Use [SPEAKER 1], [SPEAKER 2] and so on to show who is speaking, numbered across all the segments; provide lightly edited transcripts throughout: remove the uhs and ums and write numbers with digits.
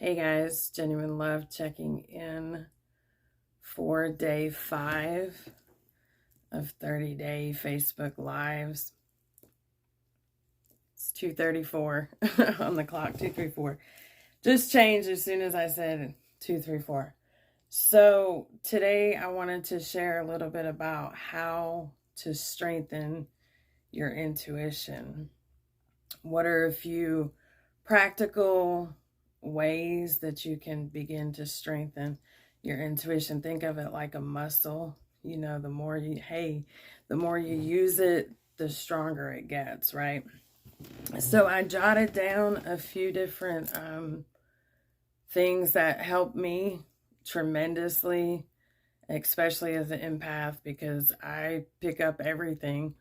[SPEAKER 1] Hey guys, Jennuine Love checking in for day 5 of 30-day Facebook Lives. It's 2:34 on the clock, 2:34. Just changed as soon as I said 2:34. So today I wanted to share a little bit about how to strengthen your intuition. What are a few practical ways that you can begin to strengthen your intuition? Think of it like a muscle. You know, the more you use it, the stronger it gets, right? So I jotted down a few different things that help me tremendously, especially as an empath, because I pick up everything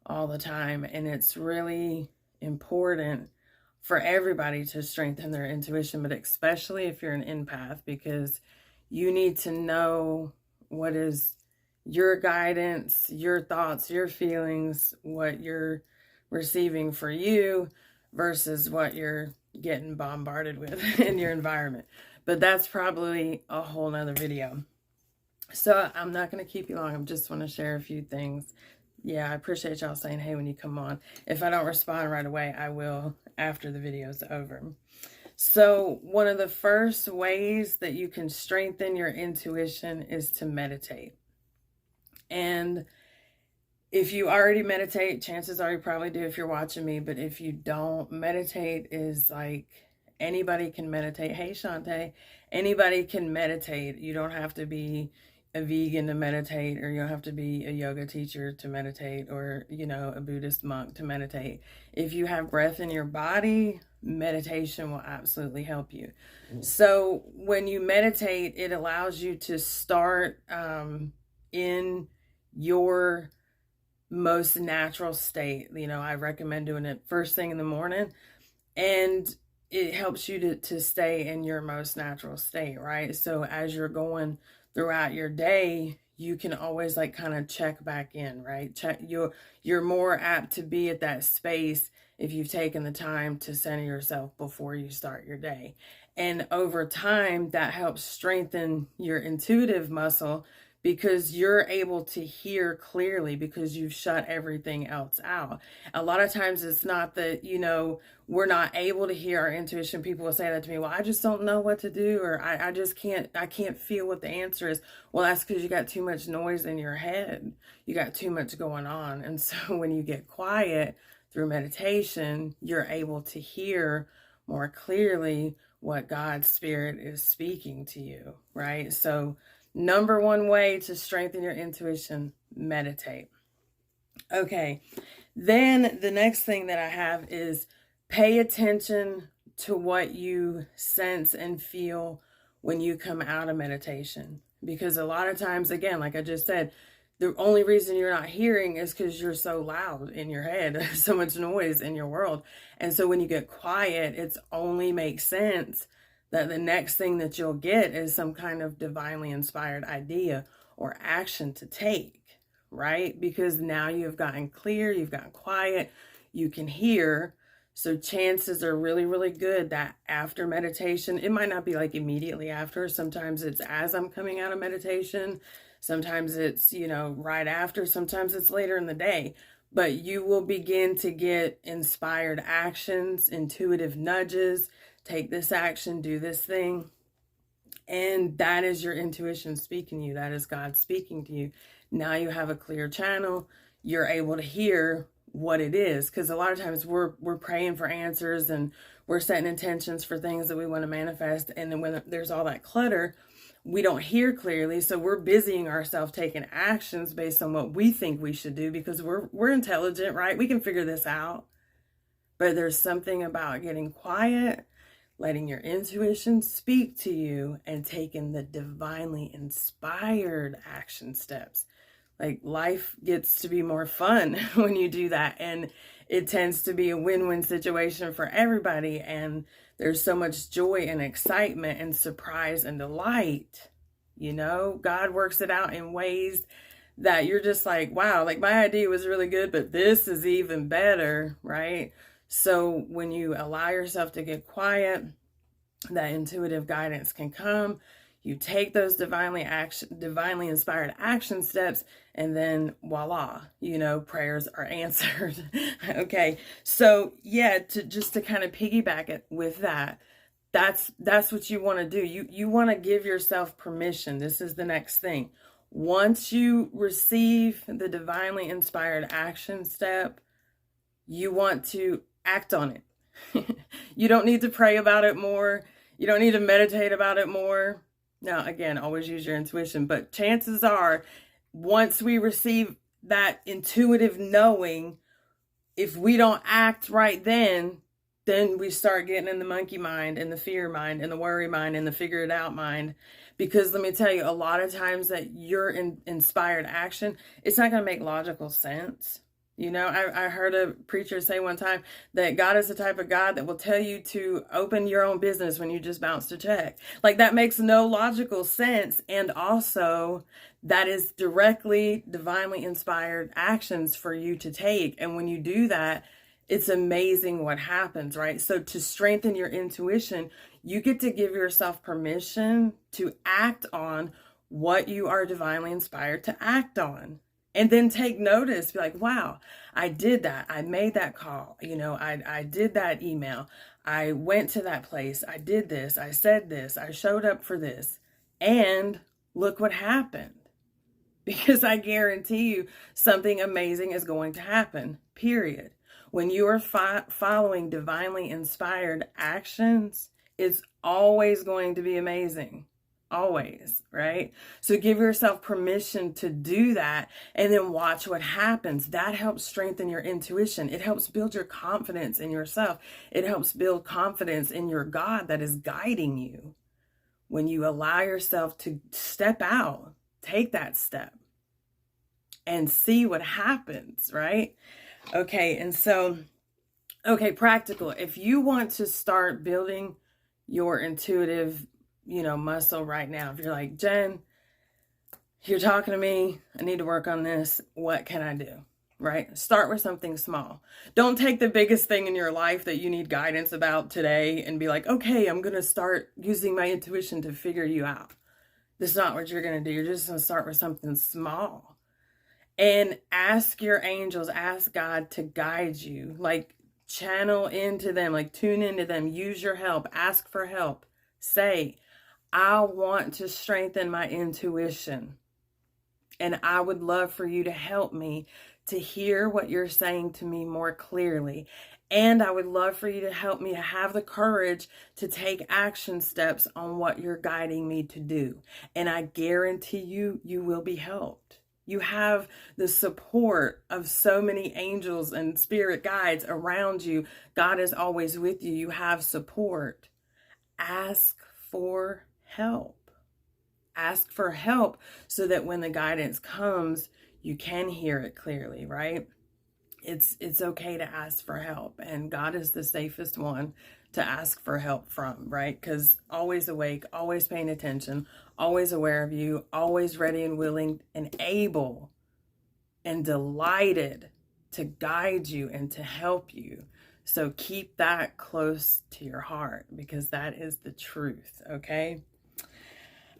[SPEAKER 1] all the time, and it's really important for everybody to strengthen their intuition, but especially if you're an empath, because you need to know what is your guidance, your thoughts, your feelings, what you're receiving for you versus what you're getting bombarded with in your environment. But that's probably a whole nother video. So I'm not going to keep you long. I just want to share a few things. Yeah, I appreciate y'all saying hey when you come on. If I don't respond right away, I will after the video's over. So one of the first ways that you can strengthen your intuition is to meditate. And if you already meditate, chances are you probably do if you're watching me. But if you don't, meditate is like anybody can meditate. Hey, Shantae, anybody can meditate. You don't have to be a vegan to meditate, or you don't have to be a yoga teacher to meditate, or, you know, a Buddhist monk to meditate. If you have breath in your body, meditation will absolutely help you. So when you meditate, it allows you to start in your most natural state. You know, I recommend doing it first thing in the morning, and it helps you to stay in your most natural state, right? So as you're going throughout your day, you can always like kind of check back in, right? You're more apt to be at that space if you've taken the time to center yourself before you start your day. And over time, that helps strengthen your intuitive muscle, because you're able to hear clearly because you've shut everything else out. A lot of times it's not that, you know, we're not able to hear our intuition. People will say that to me, well, I just don't know what to do, or I can't feel what the answer is. Well, that's because you got too much noise in your head. You got too much going on. And so when you get quiet through meditation, you're able to hear more clearly what God's Spirit is speaking to you, right? So number one way to strengthen your intuition, meditate. Okay, then the next thing that I have is pay attention to what you sense and feel when you come out of meditation. Because a lot of times, again, like I just said, the only reason you're not hearing is because you're so loud in your head. There's so much noise in your world. And so when you get quiet, it only makes sense that the next thing that you'll get is some kind of divinely inspired idea or action to take, right? Because now you've gotten clear, you've gotten quiet, you can hear. So chances are really, really good that after meditation, it might not be like immediately after. Sometimes it's as I'm coming out of meditation. Sometimes it's, you know, right after. Sometimes it's later in the day. But you will begin to get inspired actions, intuitive nudges. Take this action, do this thing. And that is your intuition speaking to you. That is God speaking to you. Now you have a clear channel. You're able to hear what it is. Because a lot of times we're praying for answers, and we're setting intentions for things that we want to manifest. And then when there's all that clutter, we don't hear clearly. So we're busying ourselves taking actions based on what we think we should do, because we're intelligent, right? We can figure this out. But there's something about getting quiet, letting your intuition speak to you, and taking the divinely inspired action steps. Like, life gets to be more fun when you do that. And it tends to be a win-win situation for everybody. And there's so much joy and excitement and surprise and delight. You know, God works it out in ways that you're just like, wow, like my idea was really good, but this is even better, right? So when you allow yourself to get quiet, that intuitive guidance can come. You take those divinely inspired action steps, and then voila, prayers are answered. Okay. So yeah, to kind of piggyback it with that, that's what you want to do. You want to give yourself permission. This is the next thing. Once you receive the divinely inspired action step, you want to act on it. You don't need to pray about it more. You don't need to meditate about it more. Now, again, always use your intuition, but chances are, once we receive that intuitive knowing, if we don't act right then we start getting in the monkey mind and the fear mind and the worry mind and the figure it out mind. Because let me tell you, a lot of times that you're in inspired action, it's not going to make logical sense. I heard a preacher say one time that God is the type of God that will tell you to open your own business when you just bounced a check. Like, that makes no logical sense. And also, that is directly divinely inspired actions for you to take. And when you do that, it's amazing what happens, right? So to strengthen your intuition, you get to give yourself permission to act on what you are divinely inspired to act on. And then take notice, be like, wow, I did that. I made that call. I did that email. I went to that place. I did this. I said this. I showed up for this. And look what happened. Because I guarantee you something amazing is going to happen, period. When you are following divinely inspired actions, it's always going to be amazing. Always, right? So give yourself permission to do that and then watch what happens. That helps strengthen your intuition. It helps build your confidence in yourself. It helps build confidence in your God that is guiding you. When you allow yourself to step out, take that step and see what happens, right? Okay, and so, practical. If you want to start building your intuitive muscle right now. If you're like, Jen, you're talking to me, I need to work on this. What can I do? Right? Start with something small. Don't take the biggest thing in your life that you need guidance about today and be like, okay, I'm going to start using my intuition to figure you out. That's not what you're going to do. You're just going to start with something small and ask your angels, ask God to guide you, like channel into them, like tune into them, use your help, ask for help, say, I want to strengthen my intuition, and I would love for you to help me to hear what you're saying to me more clearly. And I would love for you to help me to have the courage to take action steps on what you're guiding me to do. And I guarantee you, you will be helped. You have the support of so many angels and spirit guides around you. God is always with you. You have support. Ask for help. Ask for help so that when the guidance comes, you can hear it clearly, right? It's okay to ask for help, and God is the safest one to ask for help from, right? Because always awake, always paying attention, always aware of you, always ready and willing and able and delighted to guide you and to help you. So keep that close to your heart, because that is the truth, okay?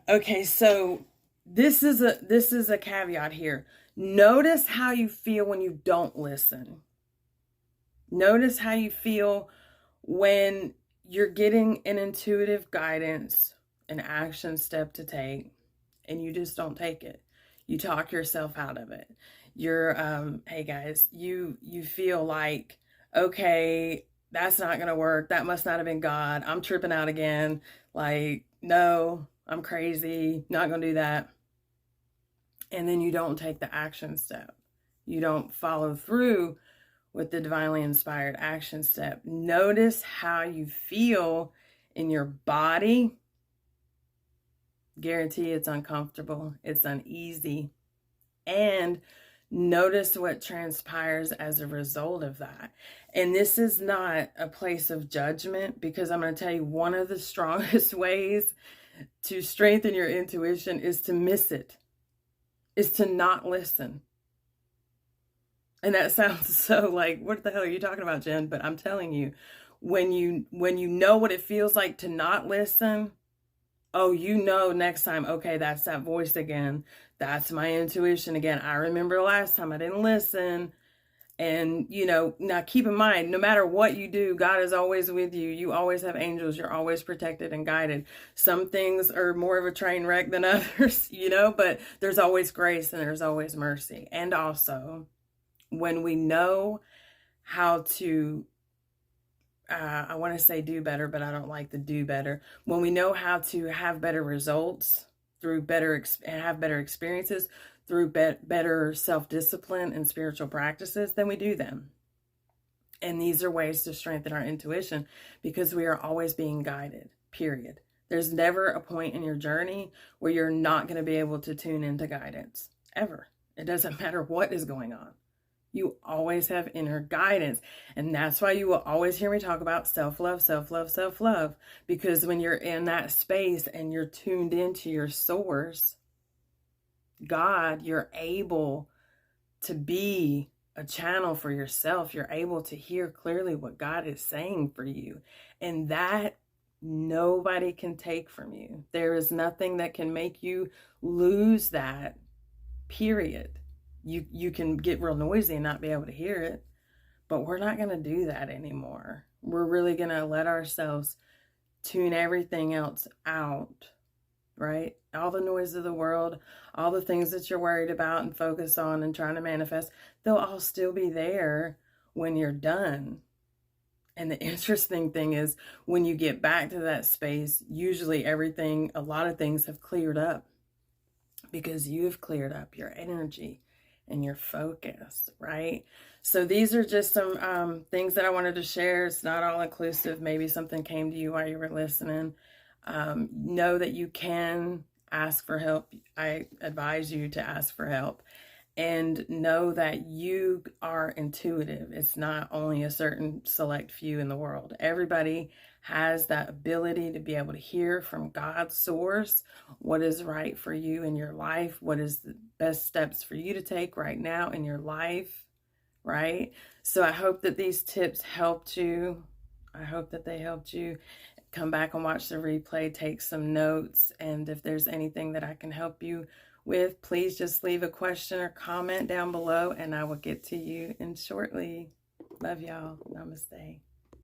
[SPEAKER 1] Okay, so this is a caveat here. Notice how you feel when you don't listen. Notice how you feel when you're getting an intuitive guidance, an action step to take, and you just don't take it. You talk yourself out of it. You're, hey guys, you feel like, okay, that's not going to work. That must not have been God. I'm tripping out again. Like, no, I'm crazy. Not going to do that. And then you don't take the action step. You don't follow through with the divinely inspired action step. Notice how you feel in your body. Guarantee it's uncomfortable. It's uneasy. And notice what transpires as a result of that. And this is not a place of judgment, because I'm going to tell you, one of the strongest ways to strengthen your intuition is to miss it, is to not listen. And that sounds so like, what the hell are you talking about, Jen? But I'm telling you, when you know what it feels like to not listen, oh, you know next time, okay, that's that voice again. That's my intuition again. I remember last time I didn't listen. And, now keep in mind, no matter what you do, God is always with you. You always have angels. You're always protected and guided. Some things are more of a train wreck than others, but there's always grace and there's always mercy. And also, when we know how to, I want to say do better, but I don't like the do better. When we know how to have better results through have better experiences, through better self-discipline and spiritual practices, then we do them. And these are ways to strengthen our intuition because we are always being guided, period. There's never a point in your journey where you're not going to be able to tune into guidance, ever. It doesn't matter what is going on. You always have inner guidance. And that's why you will always hear me talk about self-love, self-love, self-love. Because when you're in that space and you're tuned into your source, God, you're able to be a channel for yourself. You're able to hear clearly what God is saying for you. And that nobody can take from you. There is nothing that can make you lose that, period. You can get real noisy and not be able to hear it, but we're not going to do that anymore. We're really going to let ourselves tune everything else out, right? All the noise of the world, all the things that you're worried about and focused on and trying to manifest, they'll all still be there when you're done. And the interesting thing is when you get back to that space, usually a lot of things have cleared up because you've cleared up your energy and your focus, right? So these are just some things that I wanted to share. It's not all inclusive. Maybe something came to you while you were listening. Know that you can ask for help. I advise you to ask for help. And know that you are intuitive. It's not only a certain select few in the world. Everybody has that ability to be able to hear from God's source what is right for you in your life, what is the best steps for you to take right now in your life, right? So I hope that these tips helped you. I hope that they helped you. Come back and watch the replay, take some notes, and if there's anything that I can help you with, please just leave a question or comment down below and I will get to you in shortly. Love y'all. Namaste.